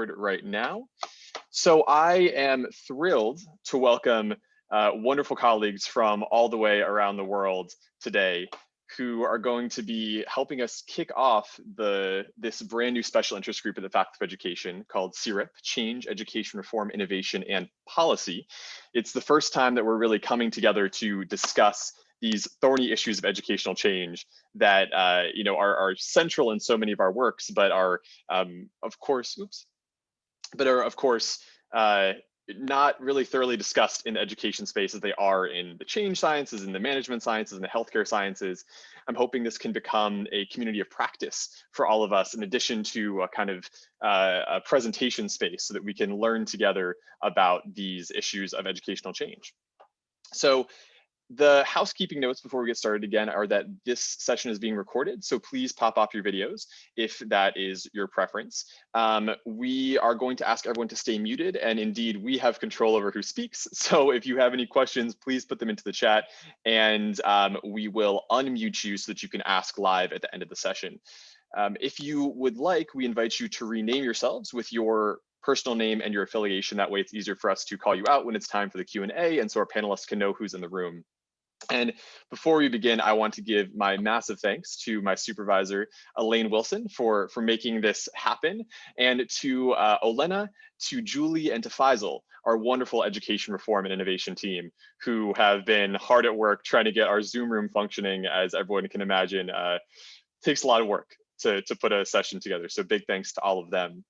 record right now. So I am thrilled to welcome wonderful colleagues from all the way around the world today who are going to be helping us kick off this brand new special interest group at the Faculty of Education called CERIP, Change, Education, Reform, Innovation, and Policy. It's the first time that we're really coming together to discuss these thorny issues of educational change that are central in so many of our works, but are of course not really thoroughly discussed in the education space as they are in the change sciences, in the management sciences, and the healthcare sciences. I'm hoping this can become a community of practice for all of us, in addition to a kind of a presentation space so that we can learn together about these issues of educational change. So the housekeeping notes before we get started again are that this session is being recorded, so please pop off your videos if that is your preference. We are going to ask everyone to stay muted, and indeed we have control over who speaks. So if you have any questions, please put them into the chat, and we will unmute you so that you can ask live at the end of the session. If you would like, we invite you to rename yourselves with your personal name and your affiliation. That way it's easier for us to call you out when it's time for the Q&A, and so our panelists can know who's in the room. And before we begin, I want to give my massive thanks to my supervisor, Elaine Wilson, for making this happen, and to Olena, to Julie, and to Faisal, our wonderful education reform and innovation team, who have been hard at work trying to get our Zoom room functioning. As everyone can imagine, takes a lot of work to put a session together. So big thanks to all of them.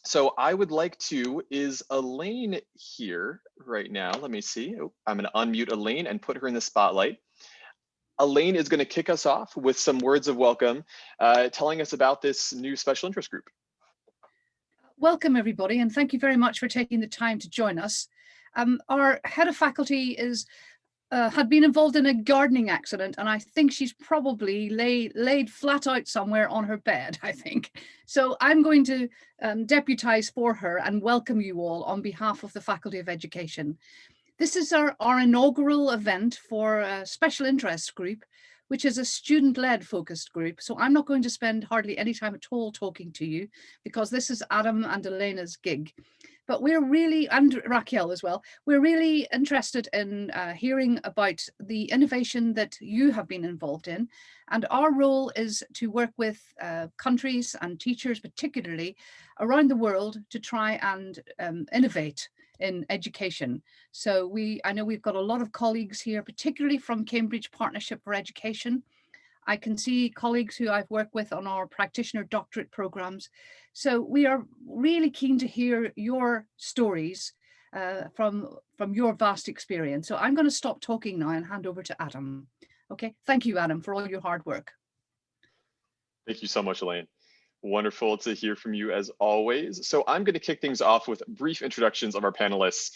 So I would like to, is Elaine here right now? Let me see. Oh, I'm going to unmute Elaine and put her in the spotlight. Elaine is going to kick us off with some words of welcome, telling us about this new special interest group. Welcome, everybody, and thank you very much for taking the time to join us. Our head of faculty had been involved in a gardening accident, and I think she's probably laid flat out somewhere on her bed, I think. So I'm going to deputize for her and welcome you all on behalf of the Faculty of Education. This is our inaugural event for a special interest group, which is a student-led focused group. So I'm not going to spend hardly any time at all talking to you, because this is Adam and Elena's gig. But we're really, and Raquel as well, we're really interested in hearing about the innovation that you have been involved in. And our role is to work with countries and teachers, particularly around the world, to try and innovate in education. So I know we've got a lot of colleagues here, particularly from Cambridge Partnership for Education. I can see colleagues who I've worked with on our practitioner doctorate programs. So we are really keen to hear your stories from your vast experience. So I'm going to stop talking now and hand over to Adam. Okay, thank you, Adam, for all your hard work. Thank you so much, Elaine. Wonderful to hear from you as always. So I'm going to kick things off with brief introductions of our panelists.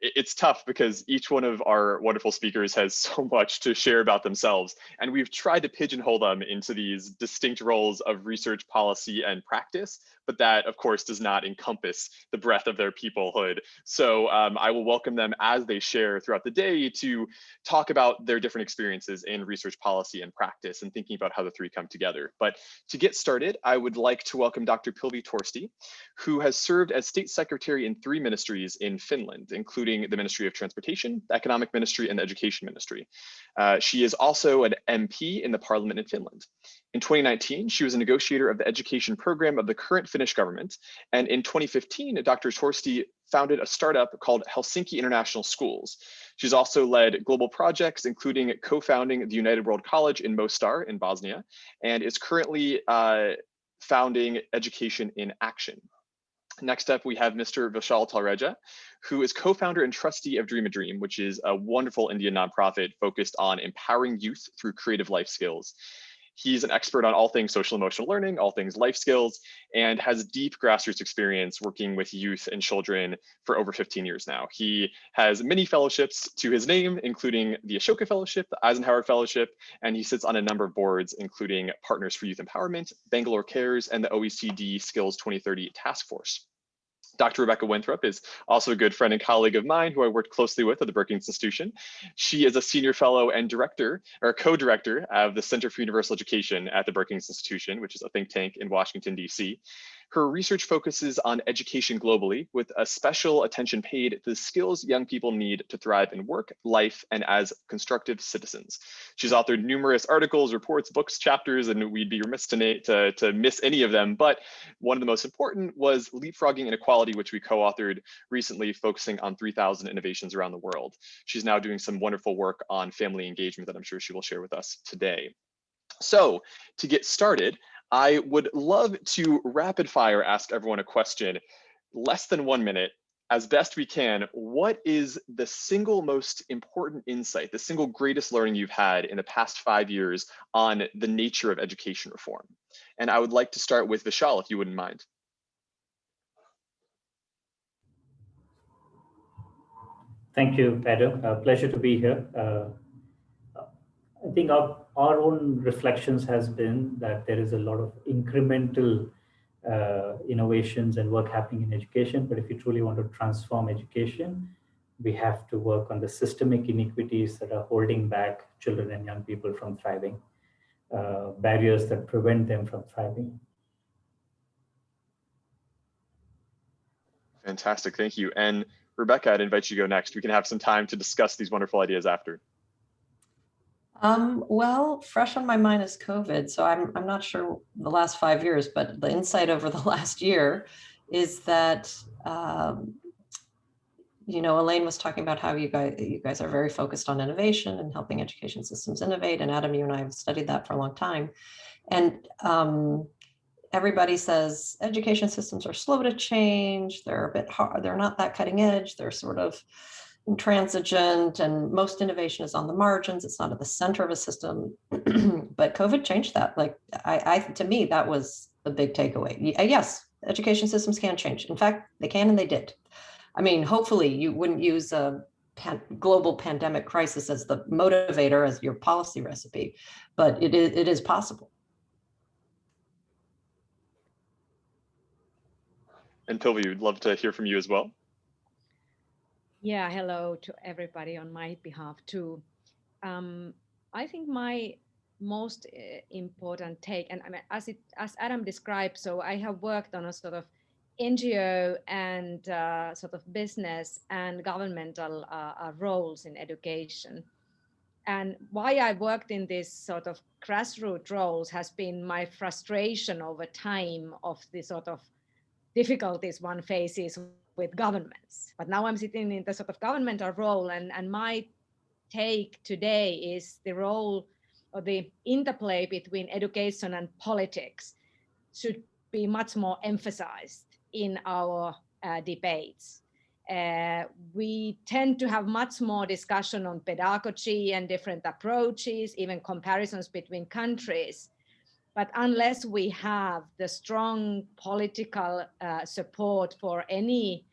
It's tough because each one of our wonderful speakers has so much to share about themselves, and we've tried to pigeonhole them into these distinct roles of research, policy, and practice, but that of course does not encompass the breadth of their peoplehood. So I will welcome them as they share throughout the day to talk about their different experiences in research, policy, and practice, and thinking about how the three come together. But to get started, I would like to welcome Dr. Pilvi Torsti, who has served as state secretary in 3 ministries in Finland, including the Ministry of Transportation, the Economic Ministry, and the Education Ministry. She is also an MP in the Parliament in Finland. In 2019, she was a negotiator of the education program of the current Finnish government. And in 2015, Dr. Torsti founded a startup called Helsinki International Schools. She's also led global projects, including co-founding the United World College in Mostar in Bosnia, and is currently founding Education in Action. Next up, we have Mr. Vishal Talreja, who is co-founder and trustee of Dream a Dream, which is a wonderful Indian nonprofit focused on empowering youth through creative life skills. He's an expert on all things social emotional learning, all things life skills, and has deep grassroots experience working with youth and children for over 15 years now. He has many fellowships to his name, including the Ashoka Fellowship, the Eisenhower Fellowship, and he sits on a number of boards, including Partners for Youth Empowerment, Bangalore Cares, and the OECD Skills 2030 Task Force. Dr. Rebecca Winthrop is also a good friend and colleague of mine who I worked closely with at the Brookings Institution. She is a senior fellow and director, or co-director of the Center for Universal Education at the Brookings Institution, which is a think tank in Washington, D.C. Her research focuses on education globally, with a special attention paid to the skills young people need to thrive in work, life, and as constructive citizens. She's authored numerous articles, reports, books, chapters, and we'd be remiss to miss any of them. But one of the most important was Leapfrogging Inequality, which we co-authored recently, focusing on 3,000 innovations around the world. She's now doing some wonderful work on family engagement that I'm sure she will share with us today. So to get started, I would love to rapid fire ask everyone a question, less than 1 minute, as best we can. What is the single most important insight, the single greatest learning you've had in the past 5 years on the nature of education reform? And I would like to start with Vishal, if you wouldn't mind. Thank you, Adam. Pleasure to be here. I think our own reflections has been that there is a lot of incremental innovations and work happening in education. But if you truly want to transform education, we have to work on the systemic inequities that are holding back children and young people from thriving, barriers that prevent them from thriving. Fantastic, thank you. And Rebecca, I'd invite you to go next. We can have some time to discuss these wonderful ideas after. Well, fresh on my mind is COVID, so I'm not sure the last 5 years, but the insight over the last year is that Elaine was talking about how you guys are very focused on innovation and helping education systems innovate, and Adam, you and I have studied that for a long time, and everybody says education systems are slow to change. They're a bit hard. They're not that cutting edge. They're sort of intransigent, and most innovation is on the margins. It's not at the center of a system. But COVID changed that. Like, to me, that was the big takeaway. Yes, education systems can change. In fact, they can, and they did. I mean, hopefully you wouldn't use a global pandemic crisis as the motivator, as your policy recipe, but it is possible. And Pilvi, we'd love to hear from you as well. Yeah, hello to everybody on my behalf too. I think my most important take, and I mean, as Adam described, so I have worked on a sort of NGO and sort of business and governmental roles in education. And why I worked in this sort of grassroots roles has been my frustration over time of the sort of difficulties one faces with governments. But now I'm sitting in the sort of governmental role, and my take today is the role or the interplay between education and politics should be much more emphasized in our debates. We tend to have much more discussion on pedagogy and different approaches, even comparisons between countries. But unless we have the strong political support for any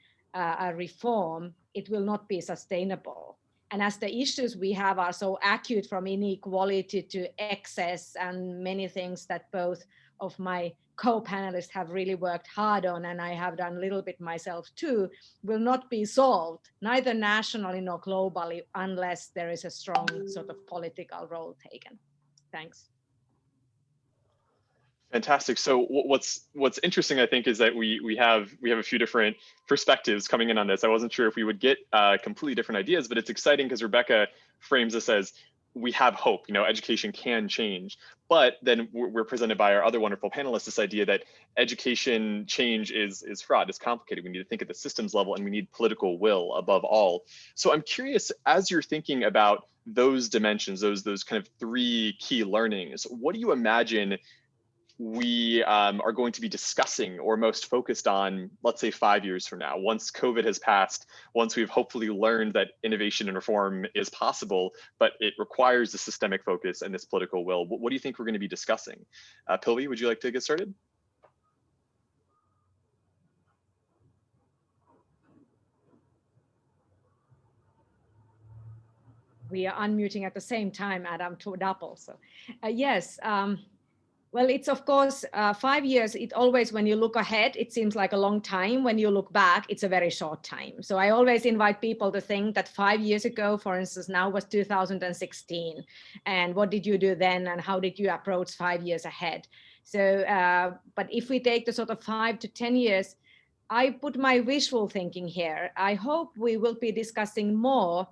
reform, it will not be sustainable. And as the issues we have are so acute, from inequality to excess and many things that both of my co-panelists have really worked hard on, and I have done a little bit myself too, will not be solved, neither nationally nor globally, unless there is a strong sort of political role taken. Thanks. Fantastic. So what's interesting, I think, is that we have a few different perspectives coming in on this. I wasn't sure if we would get completely different ideas, but it's exciting because Rebecca frames this as we have hope. Education can change. But then we're presented by our other wonderful panelists this idea that education change is fraught, it's complicated. We need to think at the systems level, and we need political will above all. So I'm curious, as you're thinking about those dimensions, those kind of three key learnings, what do you imagine we are going to be discussing or most focused on, let's say 5 years from now, once COVID has passed, once we've hopefully learned that innovation and reform is possible, but it requires the systemic focus and this political will? What do you think we're going to be discussing? Pilvi, would you like to get started? We are unmuting at the same time, Adam, to double. So yes. Well, it's of course 5 years. It always, when you look ahead, it seems like a long time. When you look back, it's a very short time. So I always invite people to think that 5 years ago, for instance, now was 2016. And what did you do then? And how did you approach 5 years ahead? So, but if we take the sort of 5 to 10 years, I put my wishful thinking here. I hope we will be discussing more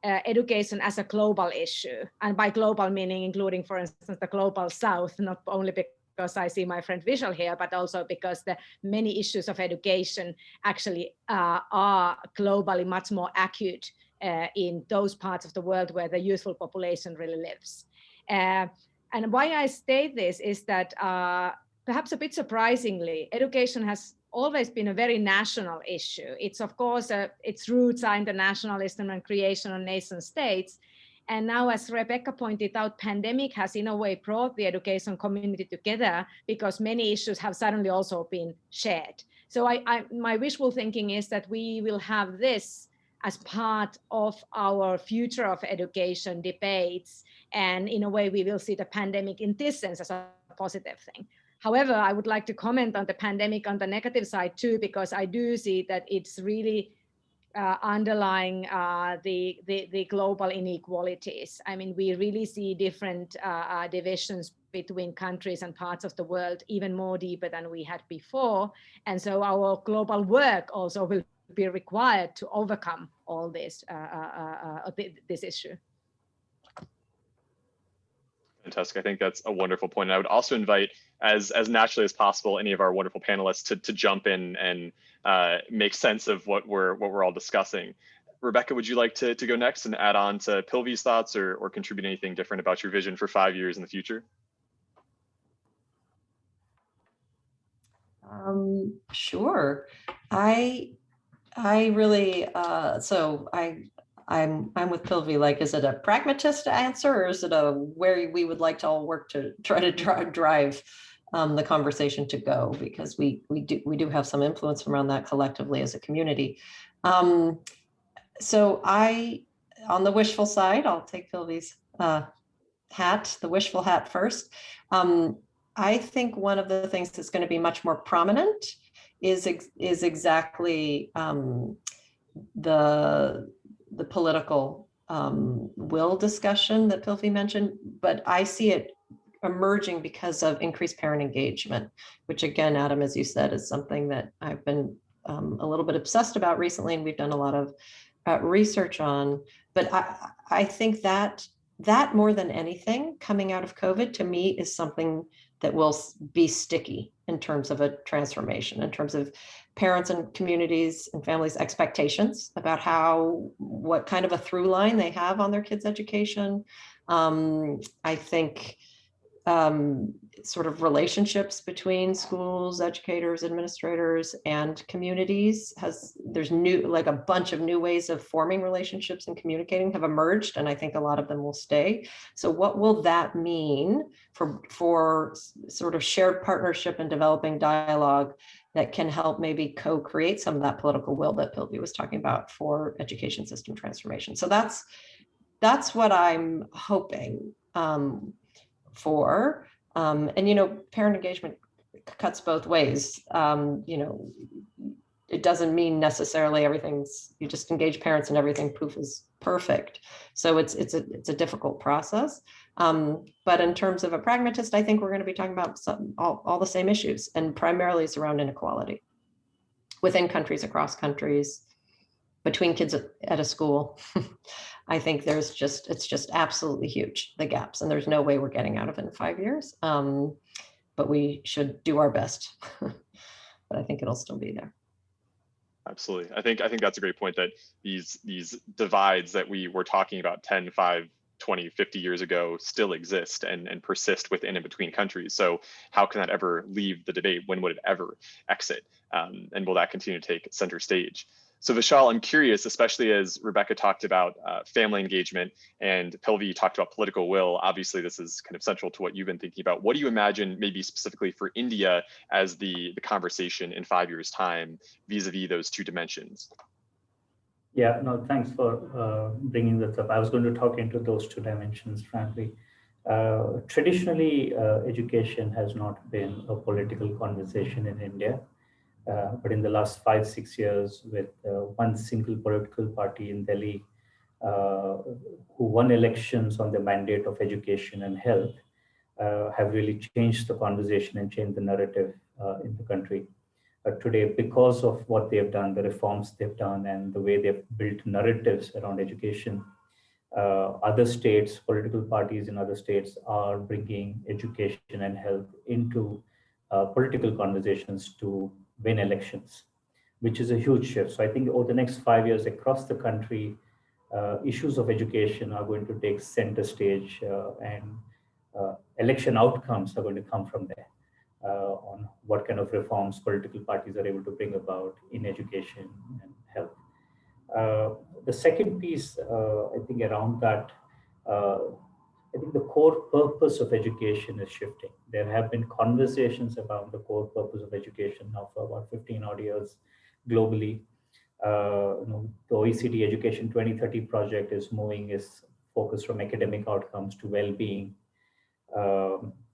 education as a global issue. And by global meaning, including, for instance, the global South, not only because I see my friend Vishal here, but also because the many issues of education actually are globally much more acute in those parts of the world where the youthful population really lives. And why I state this is that perhaps a bit surprisingly, education has always been a very national issue. It's of course, its roots are in the nationalism and creation of nation states. And now, as Rebecca pointed out, pandemic has in a way brought the education community together because many issues have suddenly also been shared. So my wishful thinking is that we will have this as part of our future of education debates. And in a way, we will see the pandemic in this sense as a positive thing. However, I would like to comment on the pandemic on the negative side too, because I do see that it's really underlying the global inequalities. I mean, we really see different divisions between countries and parts of the world, even more deeper than we had before. And so our global work also will be required to overcome all this, this issue. Fantastic. I think that's a wonderful point. And I would also invite, as naturally as possible, any of our wonderful panelists to jump in and make sense of what we're all discussing. Rebecca, would you like to go next and add on to Pilvi's thoughts or contribute anything different about your vision for 5 years in the future? Sure. I really I'm with Pilvi. Like, is it a pragmatist answer, or is it a where we would like to all work to try to drive the conversation to go? Because we do have some influence around that collectively as a community. So on the wishful side, I'll take Pilvi's hat, the wishful hat first. I think one of the things that's going to be much more prominent is exactly the political will discussion that Pilvi mentioned, but I see it emerging because of increased parent engagement, which again, Adam, as you said, is something that I've been a little bit obsessed about recently, and we've done a lot of research on. But I think that more than anything coming out of COVID, to me, is something that will be sticky in terms of a transformation, in terms of parents and communities and families' expectations about what kind of a through line they have on their kids' education. I think sort of relationships between schools, educators, administrators, and communities there's a bunch of new ways of forming relationships and communicating have emerged, and I think a lot of them will stay. So what will that mean for sort of shared partnership and developing dialogue that can help maybe co-create some of that political will that Pilvi was talking about for education system transformation? So that's what I'm hoping for. And, parent engagement cuts both ways. It doesn't mean necessarily you just engage parents and everything poof is perfect. So it's a difficult process. But in terms of a pragmatist, I think we're going to be talking about all the same issues, and primarily it's around inequality within countries, across countries, between kids at a school. I think it's just absolutely huge, the gaps, and there's no way we're getting out of it in 5 years. But we should do our best. But I think it'll still be there. Absolutely. I think that's a great point, that these divides that we were talking about 10, 5, 20, 50 years ago still exist and persist within and between countries. So how can that ever leave the debate? When would it ever exit? And will that continue to take center stage? So Vishal, I'm curious, especially as Rebecca talked about family engagement and Pilvi talked about political will. Obviously, this is kind of central to what you've been thinking about. What do you imagine maybe specifically for India as the conversation in 5 years' time vis-a-vis those two dimensions? Yeah, no, thanks for bringing this up. I was going to talk into those two dimensions, frankly. Traditionally, education has not been a political conversation in India. But in the last 5-6 years, with one single political party in Delhi who won elections on the mandate of education and health, have really changed the conversation and changed the narrative in the country. Today, because of what they've done, the reforms they've done, and the way they've built narratives around education, other states, political parties in other states are bringing education and health into political conversations to win elections, which is a huge shift. So I think over the next 5 years across the country, issues of education are going to take center stage, and election outcomes are going to come from there on what kind of reforms political parties are able to bring about in education and health. The second piece, I think around that, I think the core purpose of education is shifting. There have been conversations about the core purpose of education now for about 15 odd years globally. The OECD Education 2030 project is moving its focus from academic outcomes to well-being.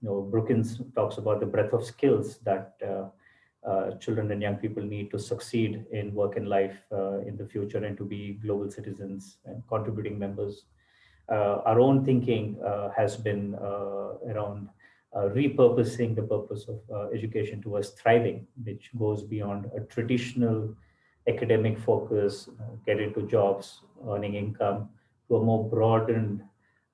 Brookings talks about the breadth of skills that children and young people need to succeed in work and life in the future and to be global citizens and contributing members. Our own thinking has been around repurposing the purpose of education towards thriving, which goes beyond a traditional academic focus, get into jobs, earning income, to a more broadened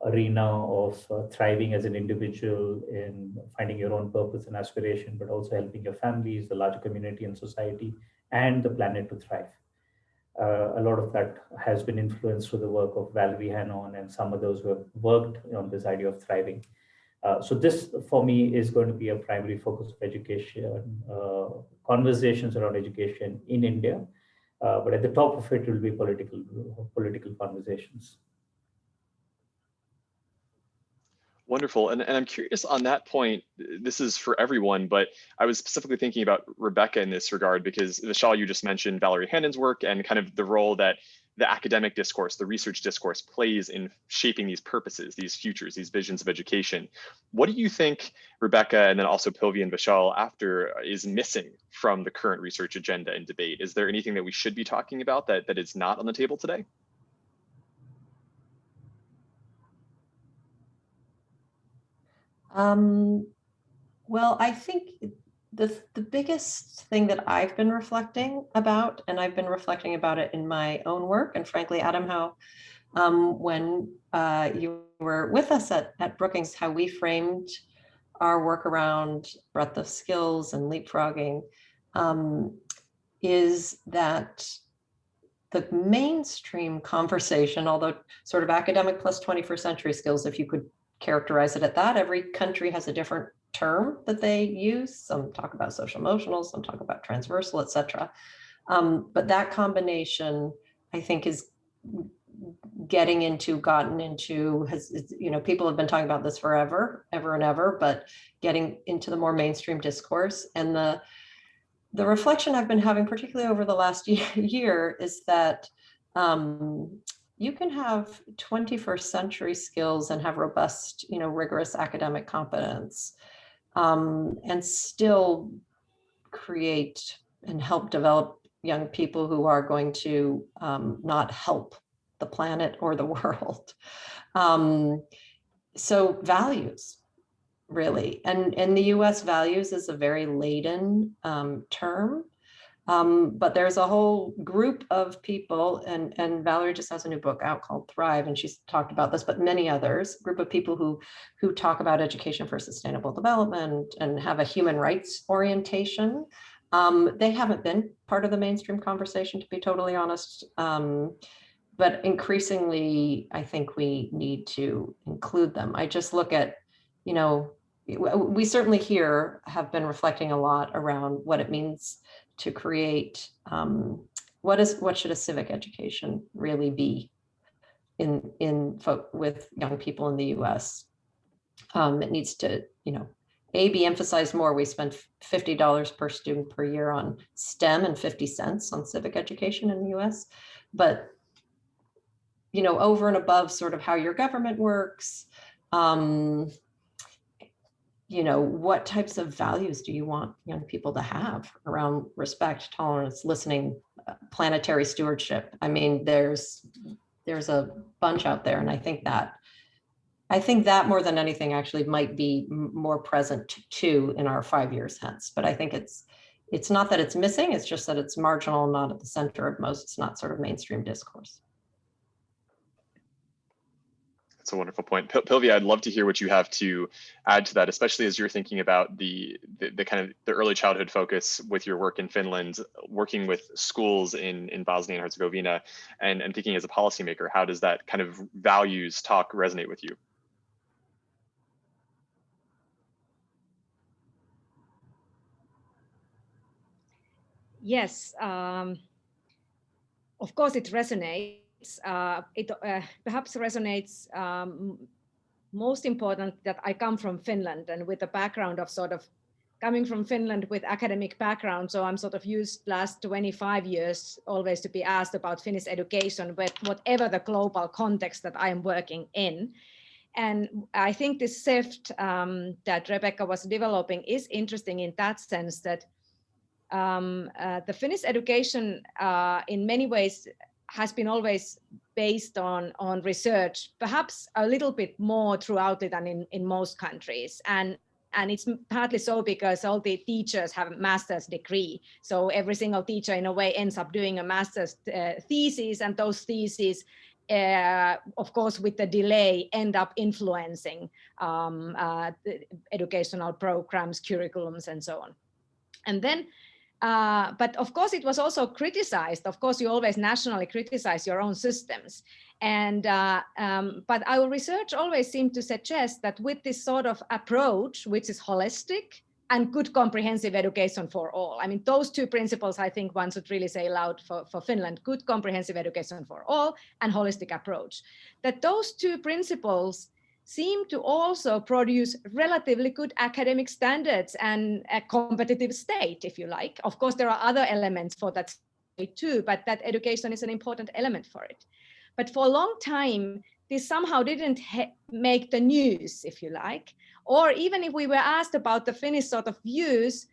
arena of thriving as an individual in finding your own purpose and aspiration, but also helping your families, the larger community and society, and the planet to thrive. A lot of that has been influenced through the work of Valerie Hannon and some of those who have worked on this idea of thriving. So this, for me, is going to be a primary focus of education, conversations around education in India. But at the top of it will be political conversations. Wonderful. And I'm curious on that point, this is for everyone, but I was specifically thinking about Rebecca in this regard, because Vishal, you just mentioned Valerie Hannon's work and kind of the role that the academic discourse, the research discourse plays in shaping these purposes, these futures, these visions of education. What do you think, Rebecca, and then also Pilvi and Vishal after, is missing from the current research agenda and debate? Is there anything that we should be talking about that is not on the table today? Well, I think the biggest thing that I've been reflecting about, and I've been reflecting about it in my own work, and frankly, Adam, how when you were with us at Brookings, how we framed our work around breadth of skills and leapfrogging, is that the mainstream conversation, although sort of academic plus 21st century skills, if you could characterize it at that, every country has a different term that they use. Some talk about social emotional, some talk about transversal, etc. But that combination, I think, is gotten into, people have been talking about this forever, ever and ever, but getting into the more mainstream discourse. And the reflection I've been having, particularly over the last year, is that you can have 21st century skills and have robust, rigorous academic competence, and still create and help develop young people who are going to not help the planet or the world. So values, really, and in the US, values is a very laden term. But there's a whole group of people, and Valerie just has a new book out called Thrive, and she's talked about this, but many others, group of people who talk about education for sustainable development and have a human rights orientation. They haven't been part of the mainstream conversation, to be totally honest. But increasingly, I think we need to include them. I just look at, we certainly here have been reflecting a lot around what it means to create, what should a civic education really be with young people in the US. It needs to, be emphasized more. We spend $50 per student per year on STEM and 50 cents on civic education in the US. But, over and above sort of how your government works, what types of values do you want young people to have around respect, tolerance, listening, planetary stewardship? I mean, there's a bunch out there, and I think that I think that more than anything actually might be more present too in our 5 years hence. But I think it's not that it's missing, it's just that it's marginal, not at the center of most, it's not sort of mainstream discourse. That's a wonderful point. Pilvi, I'd love to hear what you have to add to that, especially as you're thinking about the kind of the early childhood focus with your work in Finland, working with schools in Bosnia and Herzegovina, and thinking as a policymaker, how does that kind of values talk resonate with you? Yes, of course it resonates. It perhaps resonates most important that I come from Finland, and with a background of sort of coming from Finland with academic background. So I'm sort of used last 25 years always to be asked about Finnish education, but whatever the global context that I am working in. And I think this shift that Rebecca was developing is interesting in that sense that the Finnish education in many ways has been always based on research, perhaps a little bit more throughout it than in most countries. And it's partly so because all the teachers have a master's degree. So every single teacher in a way ends up doing a master's thesis, and those theses, of course, with the delay, end up influencing the educational programs, curriculums, and so on. And then but of course, it was also criticized. Of course, you always nationally criticize your own systems. And but our research always seemed to suggest that with this sort of approach, which is holistic and good comprehensive education for all. I mean, those two principles, I think one should really say loud for Finland: good comprehensive education for all and holistic approach. That those two principles seem to also produce relatively good academic standards and a competitive state, if you like. Of course, there are other elements for that state too, but that education is an important element for it. But for a long time, this somehow didn't make the news, if you like. Or even if we were asked about the Finnish sort of views,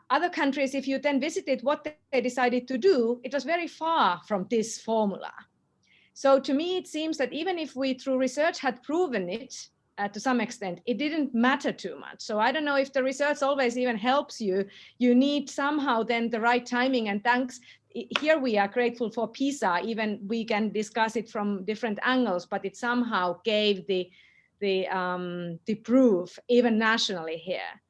other countries, if you then visited what they decided to do, it was very far from this formula. So to me, it seems that even if we through research had proven it to some extent, it didn't matter too much. So I don't know if the research always even helps you. You need somehow then the right timing, and thanks. Here we are grateful for PISA, even we can discuss it from different angles, but it somehow gave the proof even nationally here.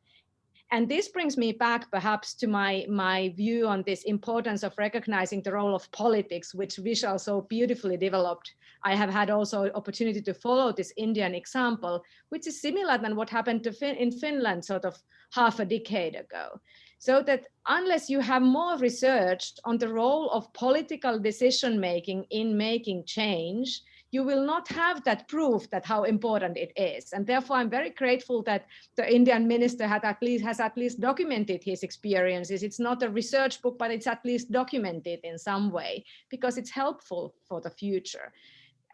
And this brings me back perhaps to my view on this importance of recognizing the role of politics, which Vishal so beautifully developed. I have had also opportunity to follow this Indian example, which is similar than what happened in Finland sort of half a decade ago. So that unless you have more research on the role of political decision-making in making change, you will not have that proof that how important it is. And therefore, I'm very grateful that the Indian minister has at least documented his experiences. It's not a research book, but it's at least documented in some way because it's helpful for the future.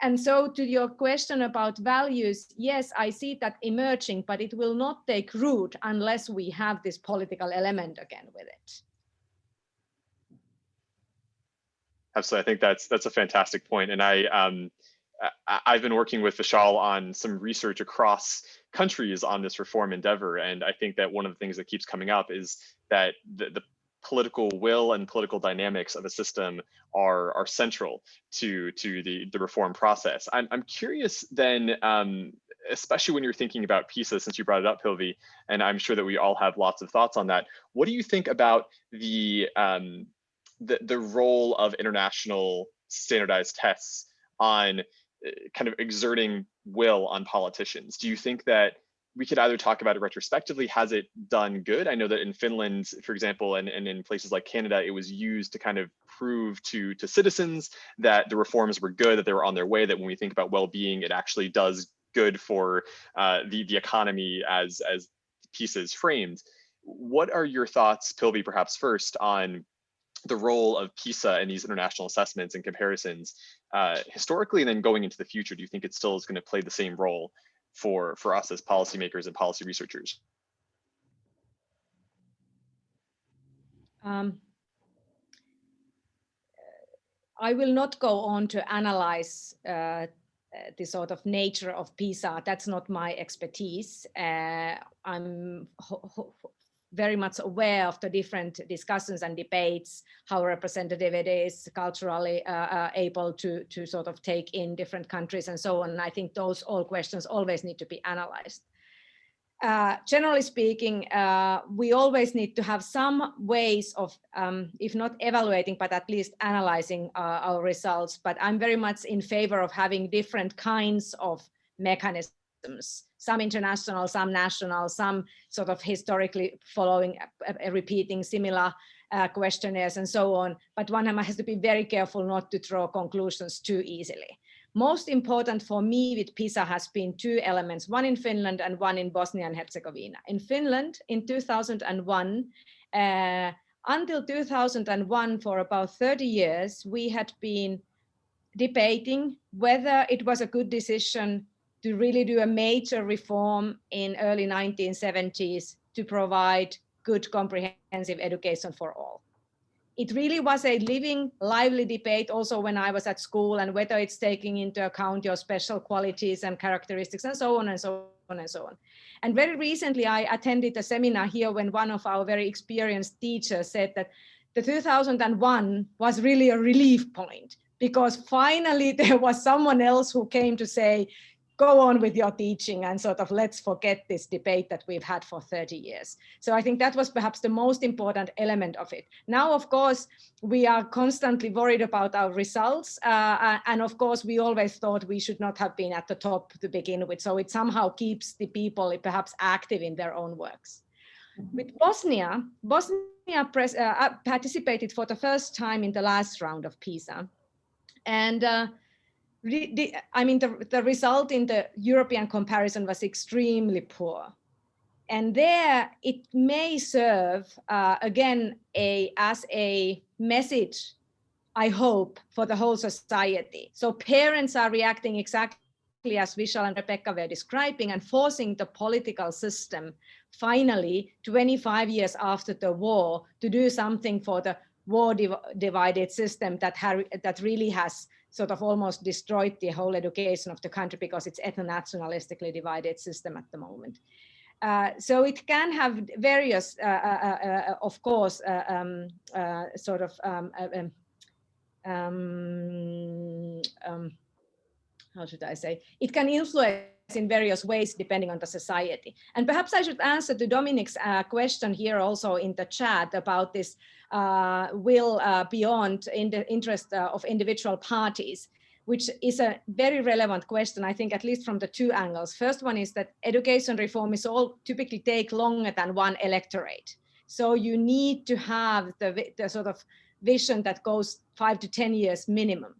And so to your question about values, yes, I see that emerging, but it will not take root unless we have this political element again with it. Absolutely, I think that's a fantastic point. And I've been working with Vishal on some research across countries on this reform endeavor. And I think that one of the things that keeps coming up is that the political will and political dynamics of a system are central to the reform process. I'm curious then, especially when you're thinking about PISA, since you brought it up, Pilvi, and I'm sure that we all have lots of thoughts on that. What do you think about the role of international standardized tests on kind of exerting will on politicians? Do you think that we could either talk about it retrospectively? Has it done good? I know that in Finland, for example, and in places like Canada, it was used to kind of prove to citizens that the reforms were good, that they were on their way, that when we think about well-being, it actually does good for the economy as PISA is framed. What are your thoughts, Pilvi, perhaps first, on the role of PISA and these international assessments and comparisons historically, and then going into the future? Do you think it still is going to play the same role for us as policymakers and policy researchers? I will not go on to analyze the sort of nature of PISA. That's not my expertise. I'm very much aware of the different discussions and debates, how representative it is, culturally able to sort of take in different countries and so on. And I think those all questions always need to be analyzed. Generally speaking, we always need to have some ways of, if not evaluating, but at least analyzing our results. But I'm very much in favor of having different kinds of mechanisms, some international, some national, some sort of historically following, repeating similar questionnaires and so on. But one has to be very careful not to draw conclusions too easily. Most important for me with PISA has been two elements, one in Finland and one in Bosnia and Herzegovina. In Finland, in 2001, until 2001, for about 30 years, we had been debating whether it was a good decision to really do a major reform in early 1970s to provide good comprehensive education for all. It really was a living, lively debate also when I was at school, and whether it's taking into account your special qualities and characteristics and so on and so on and so on. And very recently I attended a seminar here when one of our very experienced teachers said that the 2001 was really a relief point, because finally there was someone else who came to say, go on with your teaching and sort of let's forget this debate that we've had for 30 years. So I think that was perhaps the most important element of it. Now, of course, we are constantly worried about our results. And of course, we always thought we should not have been at the top to begin with. So it somehow keeps the people perhaps active in their own works. With Bosnia participated for the first time in the last round of PISA. And I mean, the result in the European comparison was extremely poor. And there it may serve, again, as a message, I hope, for the whole society. So parents are reacting exactly as Vishal and Rebecca were describing, and forcing the political system, finally, 25 years after the war, to do something for the war-divided system that really has sort of almost destroyed the whole education of the country, because it's ethno-nationalistically divided system at the moment. So it can have various, of course, sort of, how should I say, it can influence in various ways depending on the society. And perhaps I should answer to Dominic's question here also in the chat about this will beyond in the interest of individual parties, which is a very relevant question, I think, at least from the two angles. First one is that education reform is all typically take longer than one electorate. So you need to have the sort of vision that goes 5 to 10 years minimum.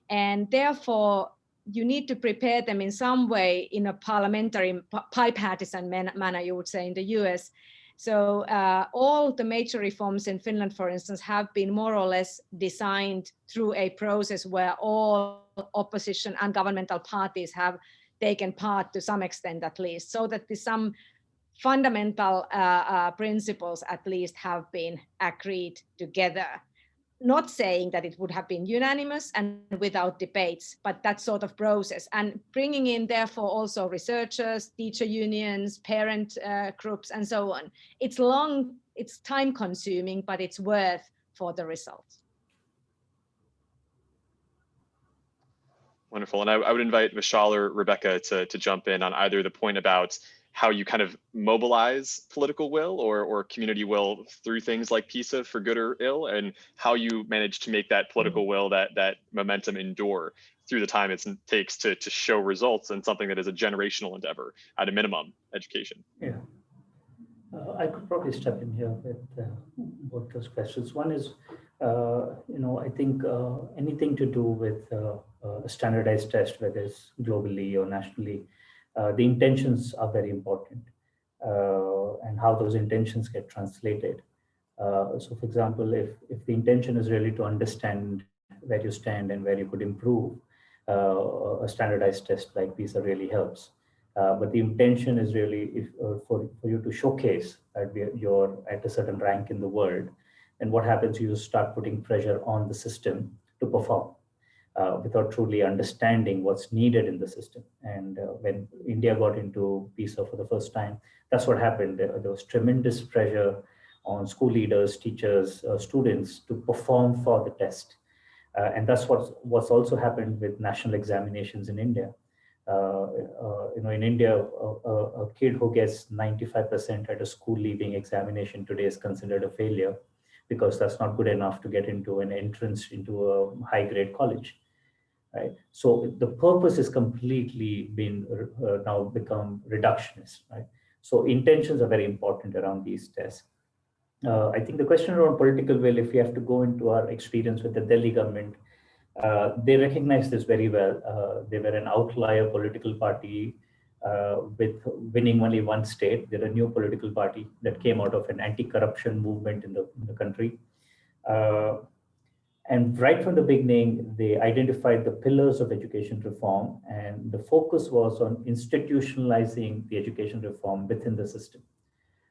And therefore, you need to prepare them in some way in a parliamentary, bipartisan manner, you would say, in the US. So all the major reforms in Finland, for instance, have been more or less designed through a process where all opposition and governmental parties have taken part to some extent, at least, so that some fundamental principles at least have been agreed together. Not saying that it would have been unanimous and without debates, but that sort of process, and bringing in therefore also researchers, teacher unions, parent groups, and so on. It's long, it's time consuming, but it's worth for the results. Wonderful. And I would invite Vishal or Rebecca to jump in on either the point about how you kind of mobilize political will or community will through things like PISA for good or ill, and how you manage to make that political will, that momentum endure through the time it takes to show results in something that is a generational endeavor, at a minimum, education. Yeah, I could probably step in here with both those questions. One is, I think anything to do with a standardized test, whether it's globally or nationally, the intentions are very important, and how those intentions get translated. So for example, if the intention is really to understand where you stand and where you could improve, a standardized test like PISA really helps. But the intention is really for you to showcase that you're at a certain rank in the world. And what happens, you start putting pressure on the system to perform. without truly understanding what's needed in the system. And when India got into PISA for the first time, that's what happened. There was tremendous pressure on school leaders, teachers, students to perform for the test. And that's what's also happened with national examinations in India. In India, a kid who gets 95% at a school leaving examination today is considered a failure, because that's not good enough to get into an entrance into a high grade college, right? So the purpose is completely been now become reductionist, right? So intentions are very important around these tests. I think the question around political will, if we have to go into our experience with the Delhi government, they recognize this very well. They were an outlier political party with winning only one state. They're a new political party that came out of an anti-corruption movement in the country. And right from the beginning, they identified the pillars of education reform, and the focus was on institutionalizing the education reform within the system.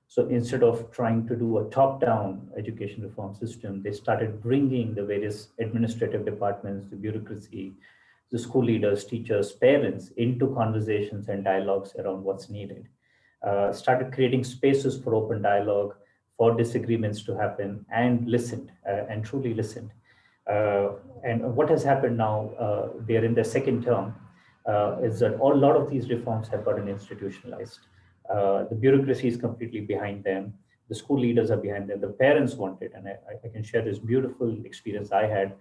So instead of trying to do a top-down education reform system, they started bringing the various administrative departments, the bureaucracy, the school leaders, teachers, parents into conversations and dialogues around what's needed. Started creating spaces for open dialogue, for disagreements to happen, and listened, and truly listened. And what has happened now, they're in their second term, is that a lot of these reforms have gotten institutionalized. The bureaucracy is completely behind them. The school leaders are behind them. The parents want it, and I can share this beautiful experience I had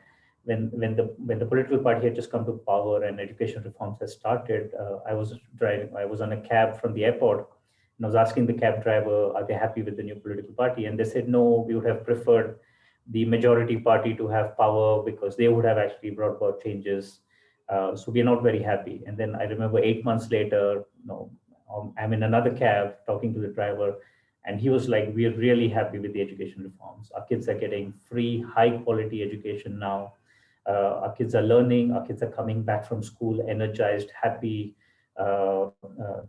when the political party had just come to power and education reforms had started. I was on a cab from the airport, and I was asking the cab driver, are they happy with the new political party? And they said, no, we would have preferred the majority party to have power because they would have actually brought about changes. So we're not very happy. And then I remember 8 months later, I'm in another cab talking to the driver, and he was like, we're really happy with the education reforms. Our kids are getting free, high quality education now. Our kids are learning, our kids are coming back from school, energized, happy, they're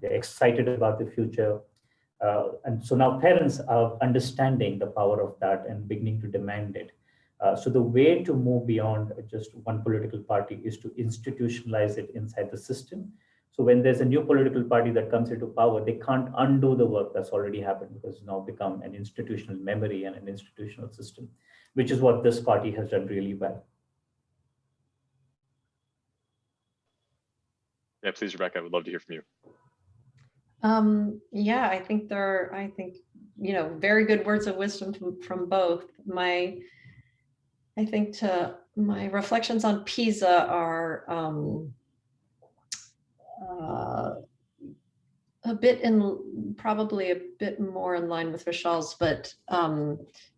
excited about the future. And so now parents are understanding the power of that and beginning to demand it. So the way to move beyond just one political party is to institutionalize it inside the system. So when there's a new political party that comes into power, they can't undo the work that's already happened, because it's now become an institutional memory and an institutional system, which is what this party has done really well. Yeah, please, Rebecca, I would love to hear from you. Yeah, I think very good words of wisdom from both. My reflections on PISA are probably a bit more in line with Vishal's, but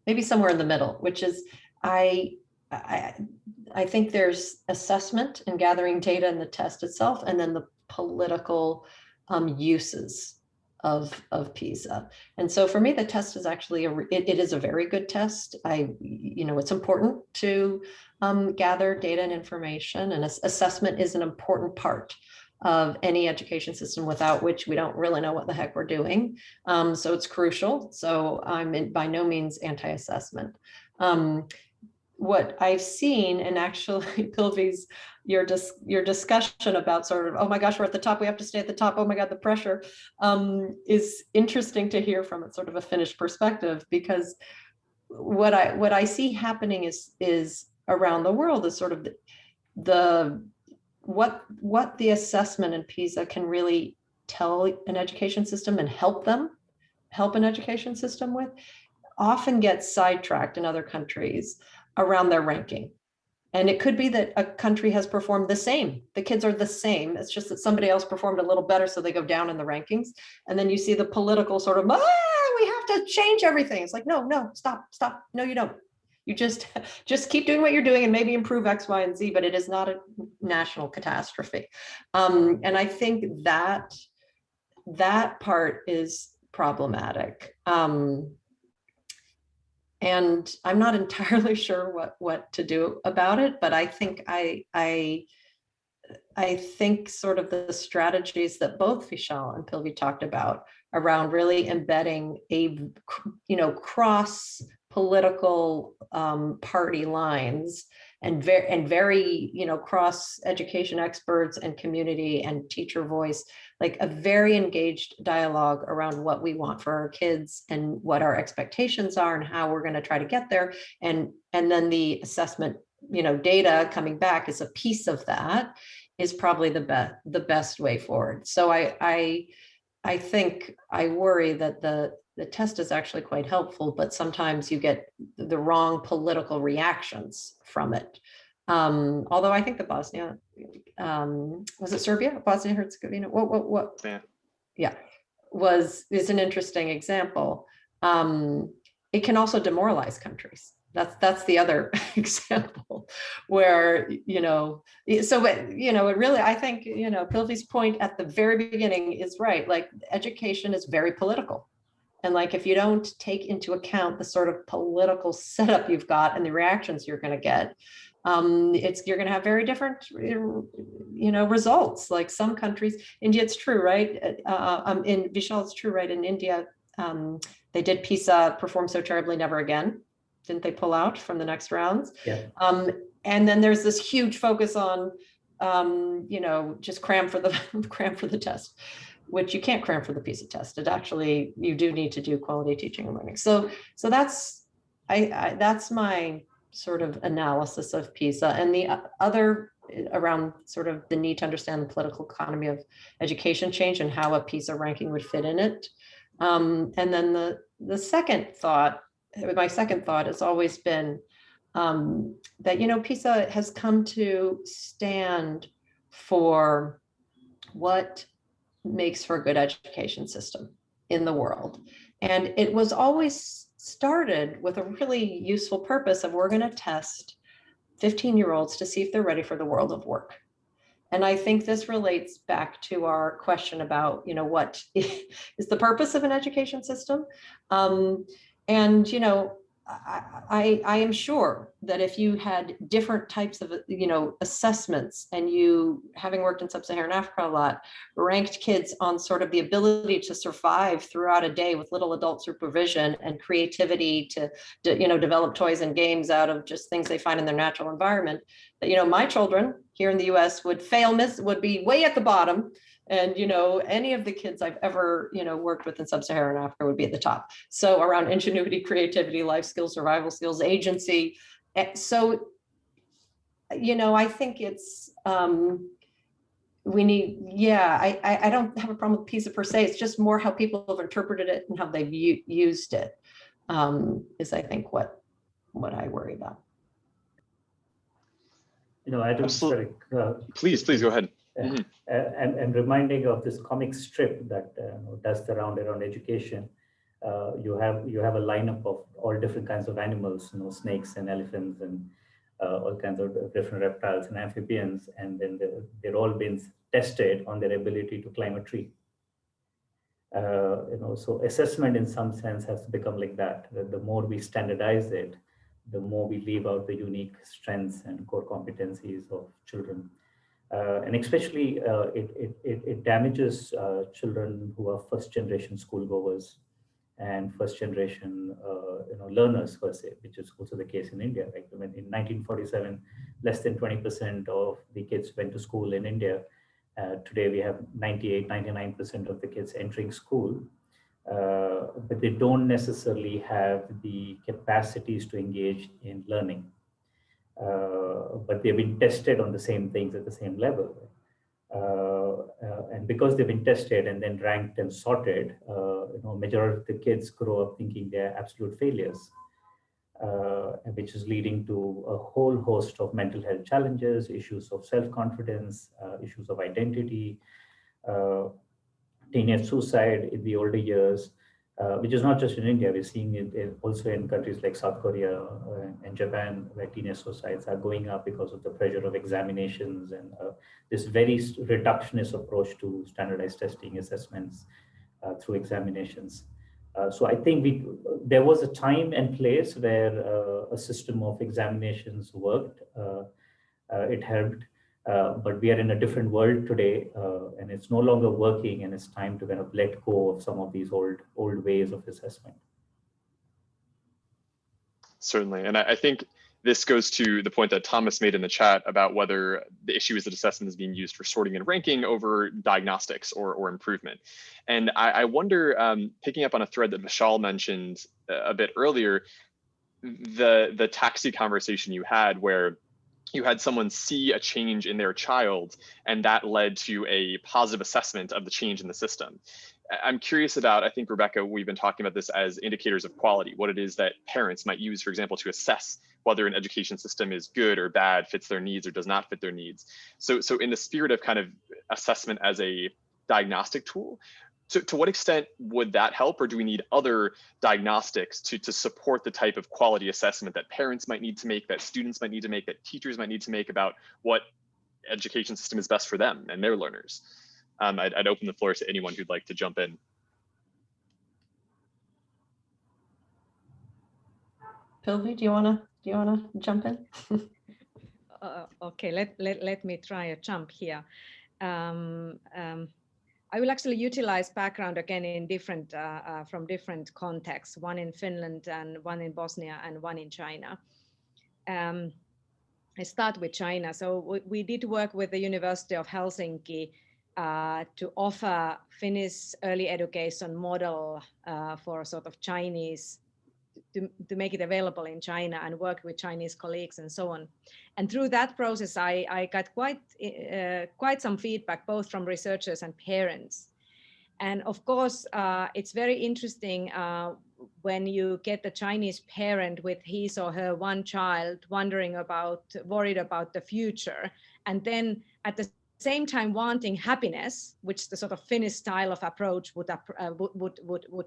maybe somewhere in the middle, which is I think there's assessment and gathering data in the test itself, and then the political uses of PISA. And so for me, the test is actually it is a very good test. It's important to gather data and information, and assessment is an important part of any education system, without which we don't really know what the heck we're doing. So it's crucial. So I'm by no means anti-assessment. What I've seen, and actually Pilvi's, your discussion about sort of, oh my gosh, we're at the top, we have to stay at the top, oh my God, the pressure, is interesting to hear from a sort of a Finnish perspective, because what I see happening is around the world is sort of what the assessment in PISA can really tell an education system and help an education system with, often gets sidetracked in other countries around their ranking. And it could be that a country has performed the same. The kids are the same. It's just that somebody else performed a little better, so they go down in the rankings. And then you see the political sort of, we have to change everything. It's like, no, stop. No, you don't. You just keep doing what you're doing and maybe improve X, Y, and Z, but it is not a national catastrophe. And I think that part is problematic. And I'm not entirely sure what to do about it, but I think I think sort of the strategies that both Vishal and Pilvi talked about around really embedding a cross political party lines and very, you know, cross education experts and community and teacher voice, like a very engaged dialogue around what we want for our kids and what our expectations are and how we're going to try to get there. And then the assessment, you know, data coming back is a piece of that, is probably the best way forward. So I think I worry that the test is actually quite helpful, but sometimes you get the wrong political reactions from it. Although I think the Bosnia, was it Serbia? Bosnia Herzegovina? What? Yeah, is an interesting example. It can also demoralize countries. That's the other example where, you know, so, you know, it really, I think, you know, Pilvi's point at the very beginning is right. Like, education is very political. And like, if you don't take into account the sort of political setup you've got and the reactions you're going to get, you're going to have very different, you know, results. Like some countries, India, it's true, right? In Vishal, it's true, right? In India, they did PISA, perform so terribly, never again. Didn't they pull out from the next rounds? Yeah. And then there's this huge focus on, you know, just cram for the test, which you can't cram for the PISA test. It actually, you do need to do quality teaching and learning. So that's my sort of analysis of PISA. And the other around sort of the need to understand the political economy of education change and how a PISA ranking would fit in it. And then the second thought, my second thought has always been that, you know, PISA has come to stand for what makes for a good education system in the world. And it was always started with a really useful purpose of, we're going to test 15-year-olds to see if they're ready for the world of work. And I think this relates back to our question about, you know, what is the purpose of an education system? And, you know, I am sure that if you had different types of, you know, assessments, and you, having worked in sub-Saharan Africa a lot, ranked kids on sort of the ability to survive throughout a day with little adult supervision and creativity to you know, develop toys and games out of just things they find in their natural environment, that, you know, my children here in the US would would be way at the bottom. And, you know, any of the kids I've ever, you know, worked with in sub-Saharan Africa would be at the top. So around ingenuity, creativity, life skills, survival skills, agency. So, you know, I think it's, we need, yeah, I don't have a problem with PISA per se. It's just more how people have interpreted it and how they've used it, is I think what I worry about. You know, I don't, sorry, please go ahead. Mm-hmm. And reminding of this comic strip that does the round around education. You have a lineup of all different kinds of animals, you know, snakes and elephants and all kinds of different reptiles and amphibians, and then they're all being tested on their ability to climb a tree. You know, so assessment in some sense has become like that. The more we standardize it, the more we leave out the unique strengths and core competencies of children. And especially it damages children who are first generation schoolgoers and first generation you know, learners per se, which is also the case in India. Like when in 1947, less than 20% of the kids went to school in India. Today we have 98-99% of the kids entering school, but they don't necessarily have the capacities to engage in learning. But they've been tested on the same things at the same level. And because they've been tested and then ranked and sorted, you know, majority of the kids grow up thinking they're absolute failures, which is leading to a whole host of mental health challenges, issues of self-confidence, issues of identity, teenage suicide in the older years, which is not just in India. We're seeing it also in countries like South Korea and Japan, where teenage suicides are going up because of the pressure of examinations and this very reductionist approach to standardized testing assessments through examinations. So I think there was a time and place where a system of examinations worked. It helped. But we are in a different world today, and it's no longer working, and it's time to kind of let go of some of these old ways of assessment. Certainly, and I think this goes to the point that Thomas made in the chat about whether the issue is that assessment is being used for sorting and ranking over diagnostics or improvement. And I wonder, picking up on a thread that Vishal mentioned a bit earlier, the taxi conversation you had where you had someone see a change in their child and that led to a positive assessment of the change in the system. I'm curious about, I think, Rebecca, we've been talking about this as indicators of quality, what it is that parents might use, for example, to assess whether an education system is good or bad, fits their needs or does not fit their needs. So in the spirit of kind of assessment as a diagnostic tool, to what extent would that help, or do we need other diagnostics to support the type of quality assessment that parents might need to make, that students might need to make, that teachers might need to make about what education system is best for them and their learners? I'd open the floor to anyone who'd like to jump in. Pilvi, do you wanna jump in? Okay, let me try a jump here. I will actually utilize background again in different from different contexts, one in Finland and one in Bosnia and one in China. I start with China. So we did work with the University of Helsinki to offer Finnish early education model for sort of Chinese, to make it available in China, and work with Chinese colleagues and so on. And through that process, I got quite some feedback, both from researchers and parents. And of course, it's very interesting when you get the Chinese parent with his or her one child worried about the future, and then at the same time wanting happiness, which the sort of Finnish style of approach would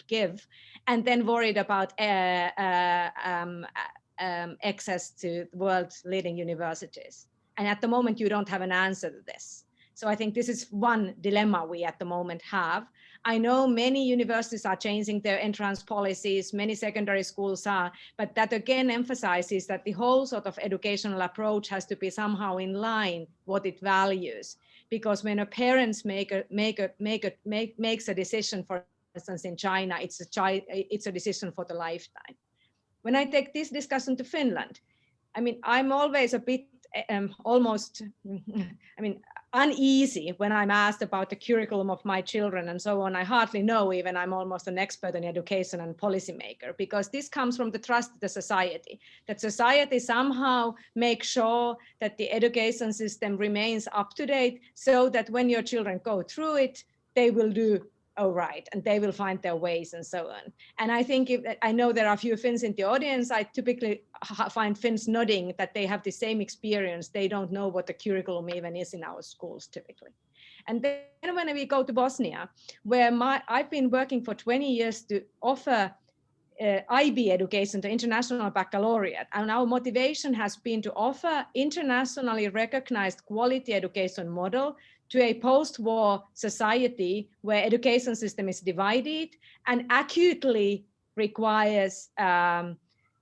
give, and then worried about access to world's leading universities. And at the moment, you don't have an answer to this. So I think this is one dilemma we at the moment have. I know many universities are changing their entrance policies, many secondary schools are, but that again emphasizes that the whole sort of educational approach has to be somehow in line what it values. Because when a parent makes a decision, for instance, in China, it's a decision for the lifetime. When I take this discussion to Finland, I mean, I'm always a bit uneasy when I'm asked about the curriculum of my children and so on. I hardly know, even I'm almost an expert in education and policymaker, because this comes from the trust of the society, that society somehow makes sure that the education system remains up to date, so that when your children go through it, they will do all right, and they will find their ways and so on. And I think, I know there are a few Finns in the audience, I typically find Finns nodding that they have the same experience. They don't know what the curriculum even is in our schools typically. And then when we go to Bosnia, where I've been working for 20 years to offer IB education, the International Baccalaureate, and our motivation has been to offer internationally recognized quality education model to a post-war society where education system is divided and acutely requires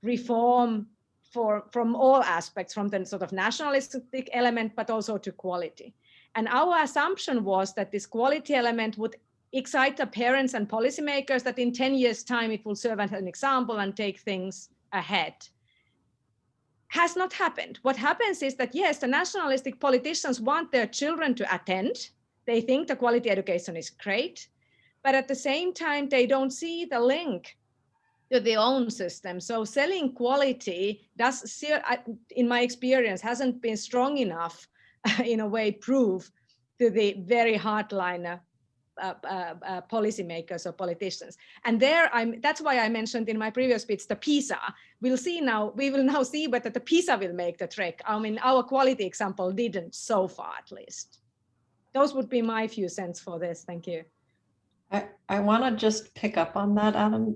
reform from all aspects, from the sort of nationalistic element, but also to quality. And our assumption was that this quality element would excite the parents and policymakers, that in 10 years' time it will serve as an example and take things ahead. Has not happened. What happens is that, yes, the nationalistic politicians want their children to attend. They think the quality education is great, but at the same time, they don't see the link to their own system. So selling quality does, in my experience, hasn't been strong enough, in a way, proof to the very hardline policymakers or politicians. And that's why I mentioned in my previous speech the PISA. We will now see whether the PISA will make the trick. I mean, our quality example didn't so far, at least. Those would be my few cents for this. Thank you. I want to just pick up on that, Adam.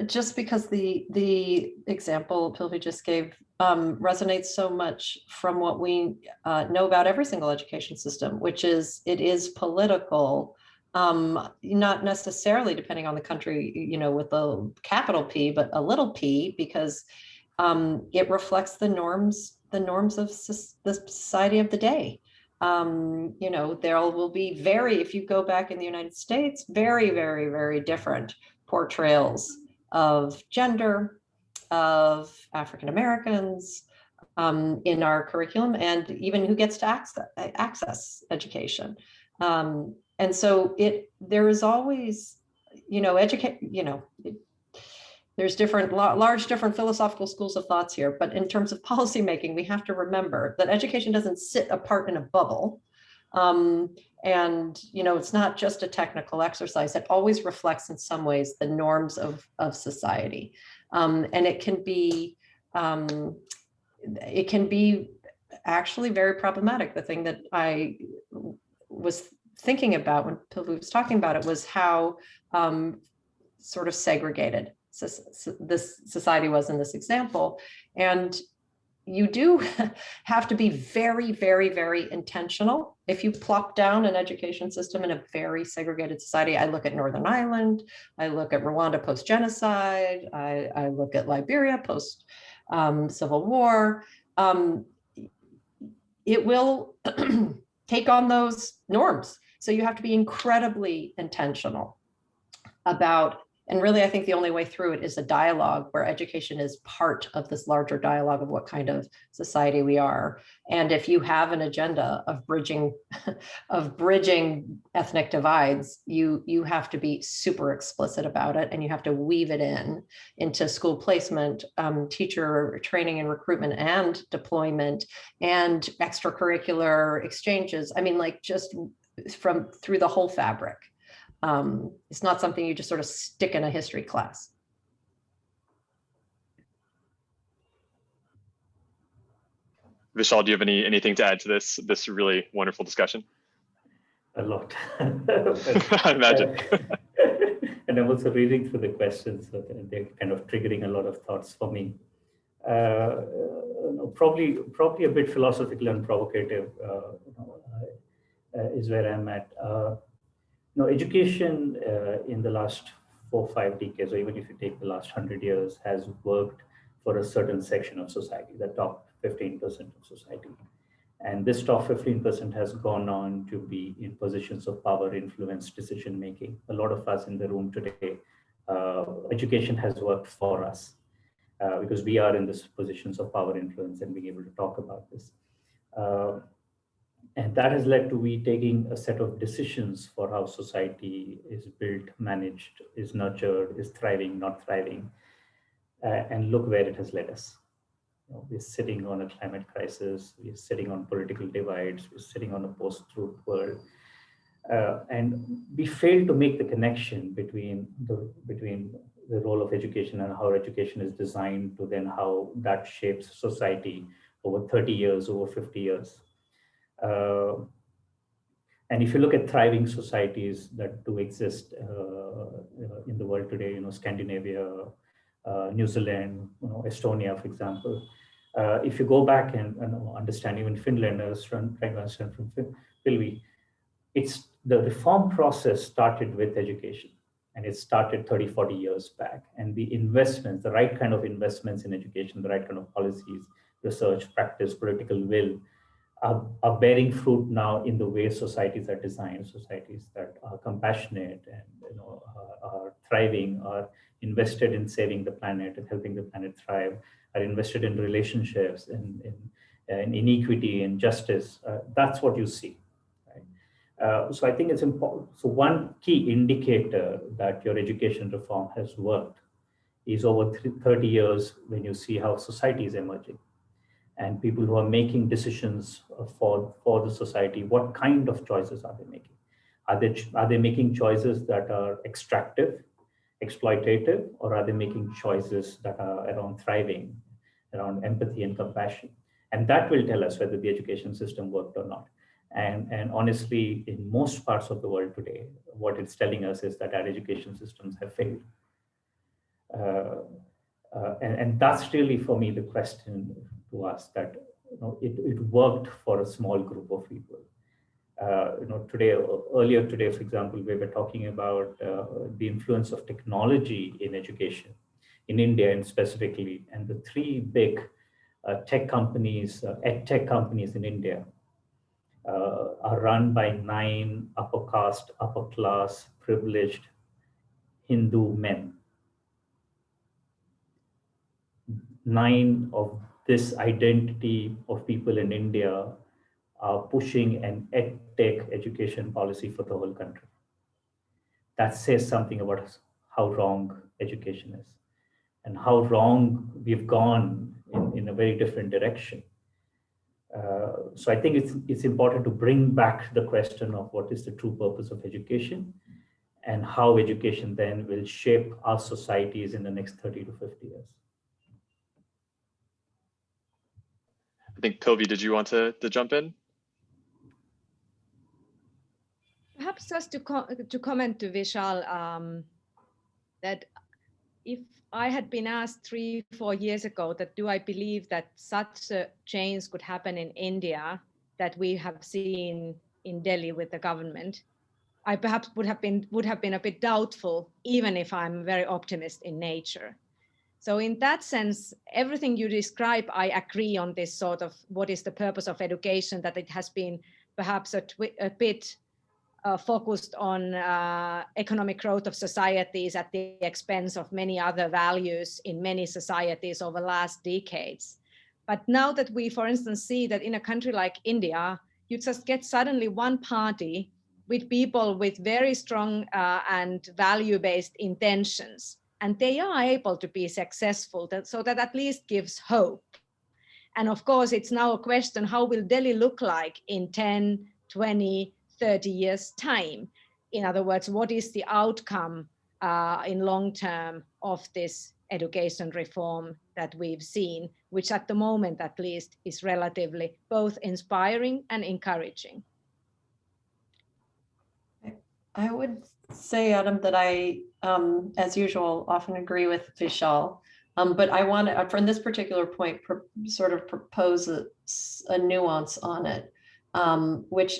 Just because the example Pilvi just gave resonates so much from what we know about every single education system, which is it is political, not necessarily depending on the country, with a capital P, but a little p, because it reflects the norms of the society of the day. There will be if you go back in the United States, very, very, very different portrayals of gender, of African Americans in our curriculum, and even who gets to access education. And so there is always, there's large different philosophical schools of thoughts here, but in terms of policymaking, we have to remember that education doesn't sit apart in a bubble. And it's not just a technical exercise. It always reflects in some ways the norms of society. And it can be actually very problematic. The thing that I was thinking about when Pilvi was talking about it was how sort of segregated this society was in this example. And you do have to be very, very, very intentional. If you plop down an education system in a very segregated society, I look at Northern Ireland, I look at Rwanda post-genocide, I look at Liberia post-Civil War, it will take on those norms. So you have to be incredibly intentional about, and really, I think the only way through it is a dialogue where education is part of this larger dialogue of what kind of society we are. And if you have an agenda of bridging ethnic divides, you have to be super explicit about it, and you have to weave it into school placement, teacher training and recruitment and deployment, and extracurricular exchanges. I mean, like just through the whole fabric. It's not something you just sort of stick in a history class. Vishal, do you have anything to add to this really wonderful discussion? A lot. I imagine. And I'm also reading through the questions, so they're kind of triggering a lot of thoughts for me. Probably a bit philosophical and provocative is where I'm at. Education in the last 4 or 5 decades, or even if you take the last 100 years, has worked for a certain section of society, the top 15% of society. And this top 15% has gone on to be in positions of power, influence, decision-making. A lot of us in the room today, education has worked for us because we are in these positions of power, influence, and being able to talk about this. And that has led to we taking a set of decisions for how society is built, managed, is nurtured, is thriving, not thriving, and look where it has led us. We're sitting on a climate crisis, we're sitting on political divides, we're sitting on a post-truth world, and we fail to make the connection between the role of education and how education is designed to then how that shapes society over 30 years, over 50 years. And if you look at thriving societies that do exist in the world today, Scandinavia, New Zealand, Estonia, for example, if you go back and understand even Finland, I was trying to understand from Pilvi, it's the reform process started with education, and it started 30, 40 years back. And the investments, the right kind of investments in education, the right kind of policies, research, practice, political will, are bearing fruit now in the way societies are designed, societies that are compassionate and are thriving, are invested in saving the planet and helping the planet thrive, are invested in relationships, in inequity and justice. That's what you see. Right? So I think it's important. So one key indicator that your education reform has worked is over 30 years when you see how society is emerging. And people who are making decisions for the society, what kind of choices are they making? Are they making choices that are extractive, exploitative, or are they making choices that are around thriving, around empathy and compassion? And that will tell us whether the education system worked or not. And honestly, in most parts of the world today, what it's telling us is that our education systems have failed. And that's really, for me, the question to us, that it worked for a small group of people. Earlier today, for example, we were talking about the influence of technology in education in India, and specifically, and the 3 big tech companies, ed tech companies in India are run by 9 upper caste, upper class, privileged Hindu men. 9 of this identity of people in India are pushing an ed-tech education policy for the whole country. That says something about how wrong education is and how wrong we've gone in a very different direction. So I think it's important to bring back the question of what is the true purpose of education and how education then will shape our societies in the next 30 to 50 years. I think Pilvi, did you want to jump in? Perhaps just to comment to Vishal, that if I had been asked 3-4 years ago that do I believe that such a change could happen in India that we have seen in Delhi with the government, I perhaps would have been a bit doubtful, even if I'm very optimist in nature. So in that sense, everything you describe, I agree on this sort of what is the purpose of education, that it has been perhaps a bit focused on economic growth of societies at the expense of many other values in many societies over the last decades. But now that we, for instance, see that in a country like India, you just get suddenly one party with people with very strong and value-based intentions, and they are able to be successful, so that at least gives hope. And of course, it's now a question, how will Delhi look like in 10, 20, 30 years' time? In other words, what is the outcome in long term of this education reform that we've seen, which at the moment at least is relatively both inspiring and encouraging? I would say, Adam, that I, as usual, often agree with Vishal. But I want to, from this particular point, sort of propose a nuance on it, which,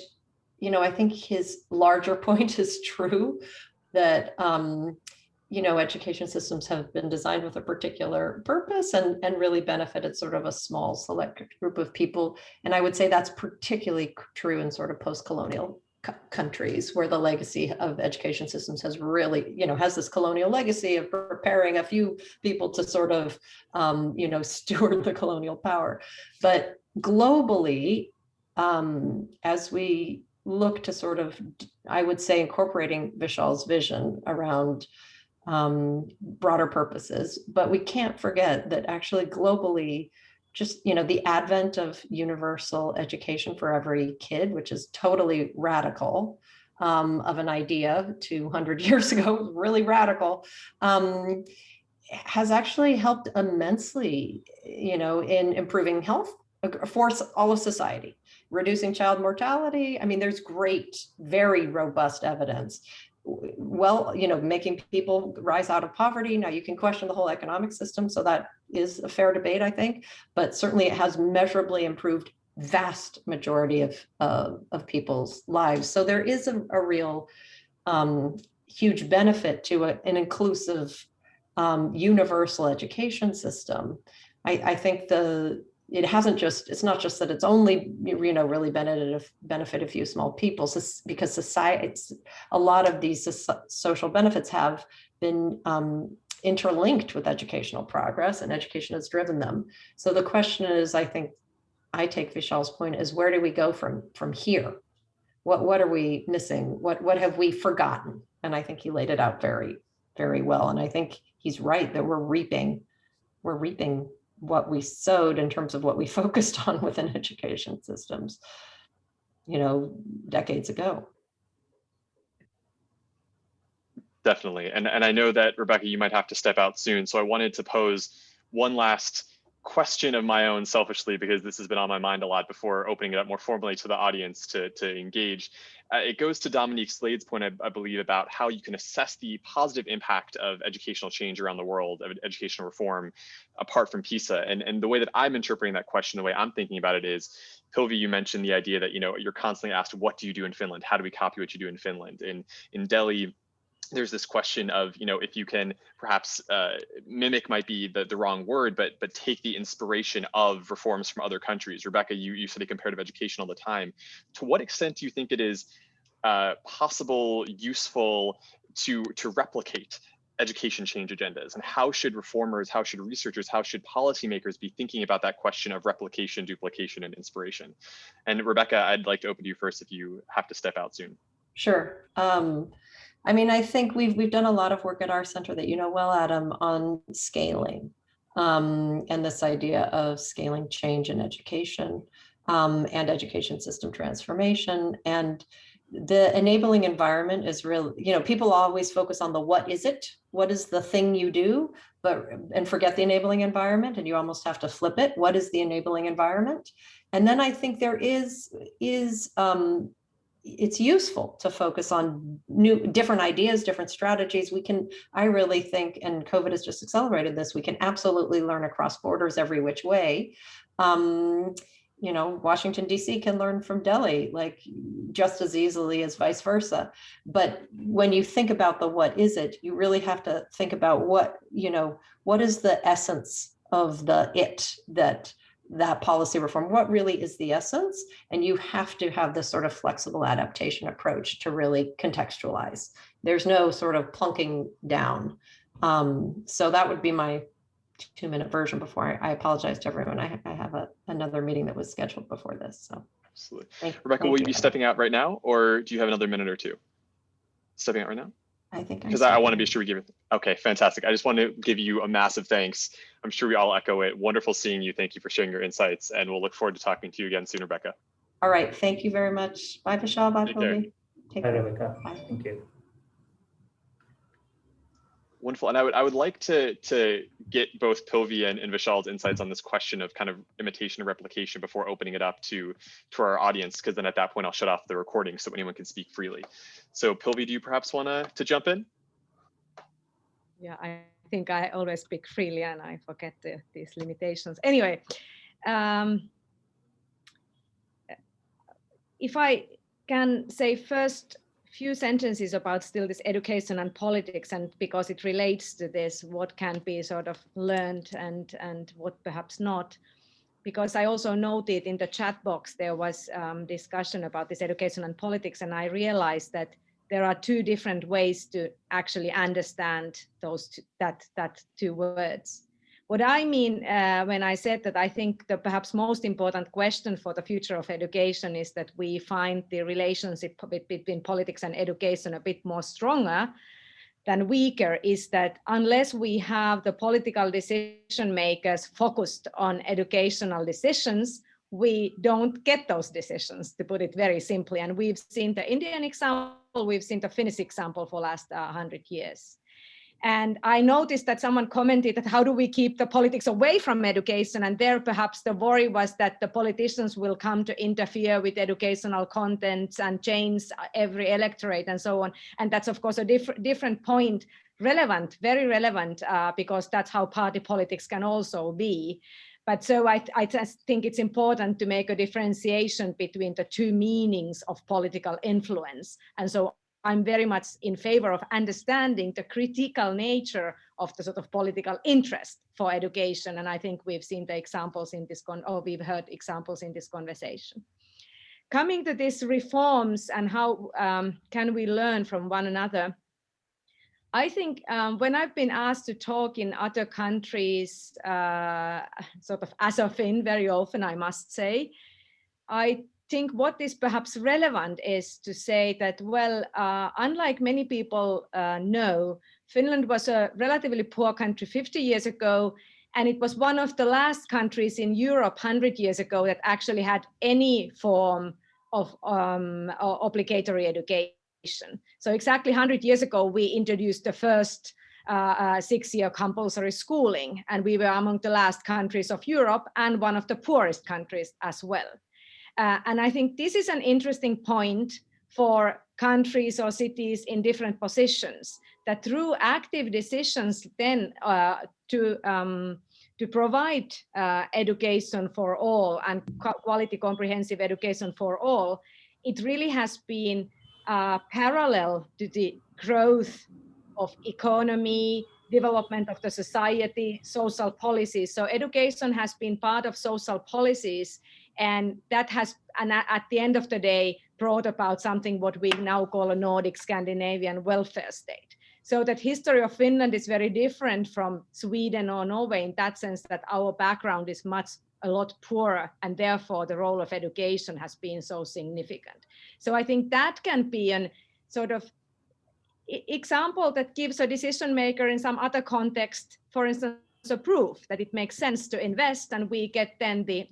you know, I think his larger point is true, that, you know, education systems have been designed with a particular purpose and really benefited sort of a small select group of people. And I would say that's particularly true in sort of post-colonial countries, where the legacy of education systems has really, you know, has this colonial legacy of preparing a few people to sort of, you know, steward the colonial power. But globally, as we look to sort of, I would say, incorporating Vishal's vision around broader purposes, but we can't forget that actually globally, just, you know, the advent of universal education for every kid, which is totally radical, of an idea 200 years ago, really radical, has actually helped immensely, you know, in improving health for all of society, reducing child mortality. I mean, there's great, very robust evidence. Well, you know, making people rise out of poverty. Now you can question the whole economic system, so that is a fair debate, I think, but certainly it has measurably improved vast majority of people's lives. So there is a real huge benefit to an inclusive universal education system. I think it's not just that it's only, you know, really benefit a few small people, because society, a lot of these social benefits have been interlinked with educational progress, and education has driven them. So the question is, I think I take Vishal's point, is where do we go from here? What are we missing? What have we forgotten? And I think he laid it out very, very well. And I think he's right that we're reaping what we sowed in terms of what we focused on within education systems, you know, decades ago. Definitely. And I know that, Rebecca, you might have to step out soon. So I wanted to pose one last question of my own selfishly, because this has been on my mind a lot before opening it up more formally to the audience to engage. It goes to Dominique Slade's point, I believe, about how you can assess the positive impact of educational change around the world, of educational reform, apart from PISA. And the way that I'm interpreting that question, the way I'm thinking about it is, Pilvi, you mentioned the idea that, you know, you're constantly asked, what do you do in Finland? How do we copy what you do in Finland? In Delhi, there's this question of, you know, if you can perhaps mimic might be the wrong word, but take the inspiration of reforms from other countries. Rebecca, you study comparative education all the time. To what extent do you think it is possible, useful to replicate education change agendas, and how should reformers, how should researchers, how should policymakers be thinking about that question of replication, duplication, and inspiration? And Rebecca, I'd like to open to you first if you have to step out soon. Sure. I mean, I think we've done a lot of work at our center that you know well, Adam, on scaling and this idea of scaling change in education and education system transformation. And the enabling environment is real, you know, people always focus on the what is it? What is the thing you do? And forget the enabling environment, and you almost have to flip it. What is the enabling environment? And then I think there is it's useful to focus on different ideas, different strategies. I really think, and COVID has just accelerated this, we can absolutely learn across borders every which way. You know, Washington, D.C. can learn from Delhi, like just as easily as vice versa. But when you think about the what is it, you really have to think about what is the essence of that policy reform, what really is the essence? And you have to have this sort of flexible adaptation approach to really contextualize. There's no sort of plunking down. So that would be my 2-minute version before I apologize to everyone. I have another meeting that was scheduled before this. So absolutely. Rebecca, will you be stepping out right now, or do you have another minute or two? Stepping out right now? I think because I want to be sure we give it. Okay, fantastic. I just want to give you a massive thanks. I'm sure we all echo it. Wonderful seeing you. Thank you for sharing your insights, and we'll look forward to talking to you again soon, Rebecca. All right. Thank you very much. Bye, Vishal. Bye, Pilvi. Bye, Rebecca. Bye. Thank you. Wonderful. And I would like to get both Pilvi and Vishal's insights on this question of kind of imitation and replication before opening it up to our audience, because then at that point I'll shut off the recording so anyone can speak freely. So Pilvi, do you perhaps want to jump in? Yeah, I think I always speak freely and I forget these limitations. Anyway, if I can say first few sentences about still this education and politics, and because it relates to this, what can be sort of learned and what perhaps not, because I also noted in the chat box there was discussion about this education and politics, and I realized that there are two different ways to actually understand that two words. What I mean when I said that I think the perhaps most important question for the future of education is that we find the relationship between politics and education a bit more stronger than weaker, is that unless we have the political decision makers focused on educational decisions, we don't get those decisions, to put it very simply. And we've seen the Indian example, we've seen the Finnish example for the last 100 years. And I noticed that someone commented that how do we keep the politics away from education? And there perhaps the worry was that the politicians will come to interfere with educational contents and change every electorate and so on. And that's of course a different point, relevant, very relevant, because that's how party politics can also be. But so I just think it's important to make a differentiation between the two meanings of political influence. And so I'm very much in favor of understanding the critical nature of the sort of political interest for education. And I think we've seen the examples in this, we've heard examples in this conversation. Coming to these reforms and how can we learn from one another, I think when I've been asked to talk in other countries, sort of as a Finn very often, I must say, I think what is perhaps relevant is to say that, well, unlike many people know, Finland was a relatively poor country 50 years ago, and it was one of the last countries in Europe 100 years ago that actually had any form of obligatory education. So exactly 100 years ago, we introduced the first 6-year compulsory schooling, and we were among the last countries of Europe and one of the poorest countries as well. And I think this is an interesting point for countries or cities in different positions, that through active decisions then to provide education for all and quality comprehensive education for all, it really has been parallel to the growth of economy, development of the society, social policies. So education has been part of social policies, and that has, and at the end of the day, brought about something what we now call a Nordic Scandinavian welfare state. So that history of Finland is very different from Sweden or Norway in that sense, that our background is a lot poorer, and therefore the role of education has been so significant. So I think that can be an sort of example that gives a decision maker in some other context, for instance, a proof that it makes sense to invest, and we get then the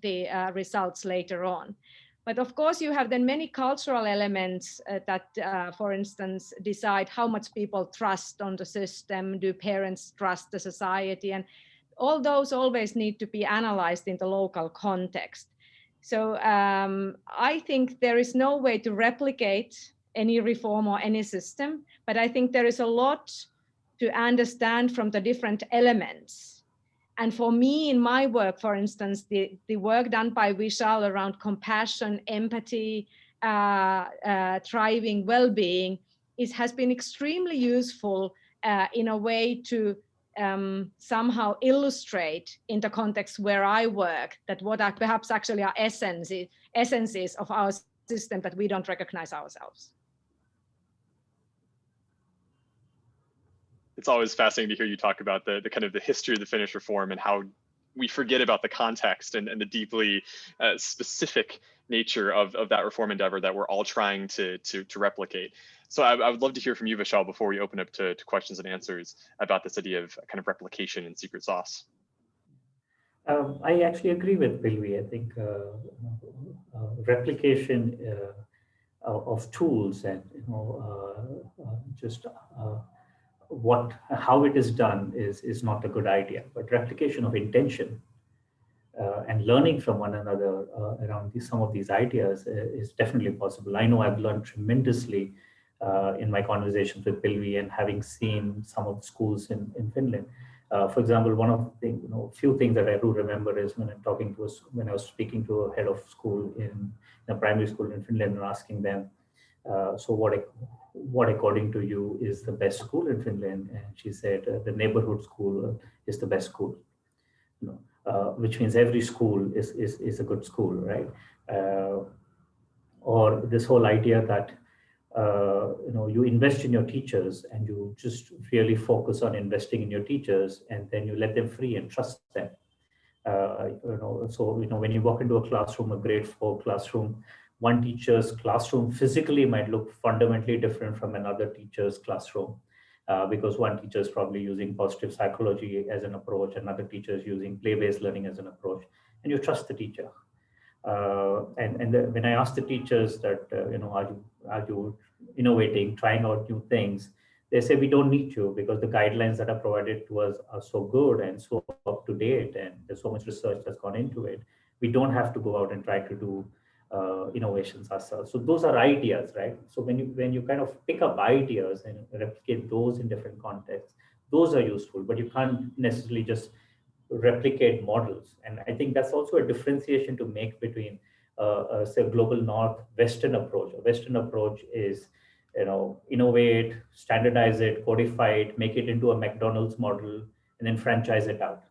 results later on. But of course, you have then many cultural elements that, for instance, decide how much people trust on the system. Do parents trust the society? And all those always need to be analyzed in the local context. So I think there is no way to replicate any reform or any system, but I think there is a lot to understand from the different elements. And for me, in my work, for instance, the work done by Vishal around compassion, empathy, thriving well-being has been extremely useful in a way to somehow illustrate in the context where I work that what are perhaps actually are essences of our system that we don't recognize ourselves. It's always fascinating to hear you talk about the kind of the history of the Finnish reform and how we forget about the context and the deeply specific nature of that reform endeavor that we're all trying to replicate. So I would love to hear from you, Vishal, before we open up to questions and answers about this idea of kind of replication and secret sauce. I actually agree with Pilvi. I think replication of tools and how it is done is not a good idea, but replication of intention and learning from one another around some of these ideas is definitely possible. I know I've learned tremendously in my conversations with Pilvi and having seen some of the schools in Finland. For example, one of the few things that I do remember is when I was speaking to a head of school in a primary school in Finland and asking them, so what according to you is the best school in Finland? And she said the neighborhood school is the best school, which means every school is a good school, right? Or this whole idea that you invest in your teachers and you just really focus on investing in your teachers, and then you let them free and trust them. So when you walk into a classroom, a grade 4 classroom, one teacher's classroom physically might look fundamentally different from another teacher's classroom because one teacher is probably using positive psychology as an approach, another teacher is using play-based learning as an approach, and you trust the teacher. When I ask the teachers that, are you innovating, trying out new things, they say we don't need to because the guidelines that are provided to us are so good and so up to date, and there's so much research that's gone into it. We don't have to go out and try to do innovations ourselves. So those are ideas, right? So when you kind of pick up ideas and replicate those in different contexts, those are useful, but you can't necessarily just replicate models. And I think that's also a differentiation to make between say global north Western approach. A Western approach is innovate, standardize it, codify it, make it into a McDonald's model, and then franchise it out.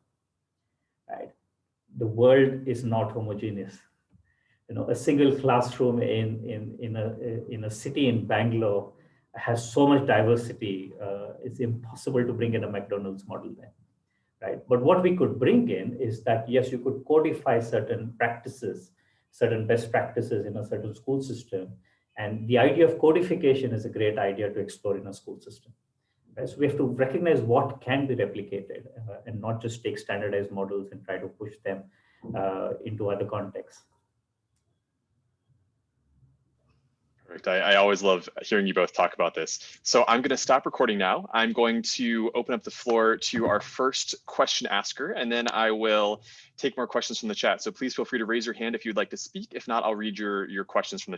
Right? The world is not homogeneous. A single classroom in a city in Bangalore has so much diversity. It's impossible to bring in a McDonald's model there. Right. But what we could bring in is that, yes, you could codify certain practices, certain best practices in a certain school system. And the idea of codification is a great idea to explore in a school system. Right? So we have to recognize what can be replicated and not just take standardized models and try to push them into other contexts. Perfect. I always love hearing you both talk about this. So I'm going to stop recording now. I'm going to open up the floor to our first question asker, and then I will take more questions from the chat. So please feel free to raise your hand if you'd like to speak. If not, I'll read your questions from the chat.